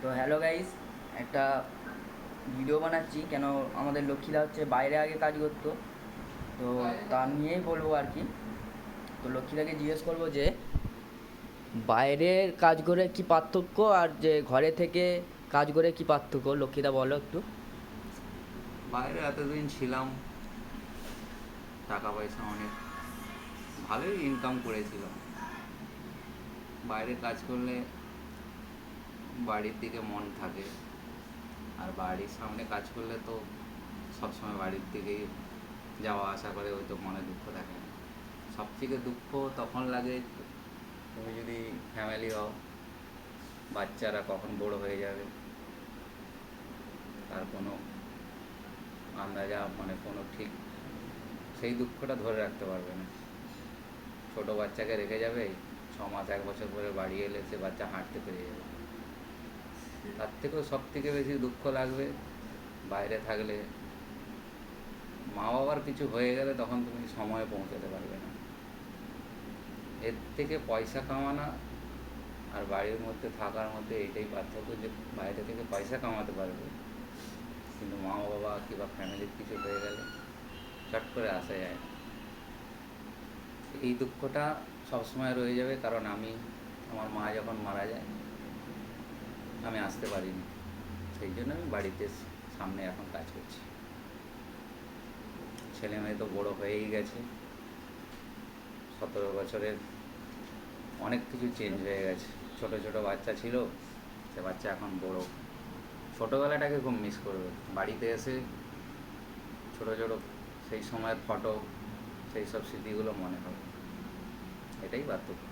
তো hello guys, একটা video বানাচ্ছি। কেন আমাদের লক্ষ্মীদা হচ্ছে বাইরে আগে কাজ করতো, তো তার নিয়েই বলবো আর কি। তো লক্ষ্মীদাকে জিজ্ঞেস করবো যে বাইরের কাজ করে কি পার্থক্য আর যে ঘরে থেকে কাজ করে কি পার্থক্য। লক্ষ্মীদা বলো একটু। বাইরে এতদিন ছিলাম, টাকা পয়সা অনেক ভালোই ইনকাম করেছিলাম। বাইরে কাজ করলে বাড়ির দিকে মন থাকে, আর বাড়ির সামনে কাজ করলে তো সবসময় বাড়ির দিকেই যাওয়া আসা করে, ওই তো মনে দুঃখ থাকে না। সবথেকে দুঃখ তখন লাগে তুমি যদি ফ্যামিলি হও, বাচ্চারা কখন বড় হয়ে যাবে তার কোনো আন্দাজা, মানে কোনো ঠিক সেই দুঃখটা ধরে রাখতে পারবে না। ছোট বাচ্চাকে রেখে যাবে, 6 মাস 1 বছর পরে বাড়ি এলে সে বাচ্চা হাঁটতে পেরে যাবে। তার থেকেও সব থেকে বেশি দুঃখ লাগবে বাইরে থাকলে মা বাবার কিছু হয়ে গেলে তখন তুমি সময়ে পৌঁছাতে পারবে না। এর থেকে পয়সা কামানো আর বাড়ির মধ্যে থাকার মধ্যে এটাই পার্থক্য, যে বাইরে থেকে পয়সা কামাতে পারবে, কিন্তু মা বাবা কিংবা ফ্যামিলির কিছু হয়ে গেলে চট করে আসা যায় না। এই দুঃখটা সবসময় রয়ে যাবে, কারণ আমার মা যখন মারা যায় আমি আসতে পারিনি, সেই জন্য আমি বাড়িতে সামনে এখন কাজ করছি। ছেলে মেয়ে তো বড় হয়েই গেছে, 17 বছরের, অনেক কিছু চেঞ্জ হয়ে গেছে। ছোট ছোট বাচ্চা ছিল, সে বাচ্চা এখন বড়। ছোটোবেলাটাকে খুব মিস করবে, বাড়িতে এসে ছোট ছোট সেই সময়ের ফটো, সেই সব স্মৃতিগুলো মনে হবে। এটাই পার্থক্য।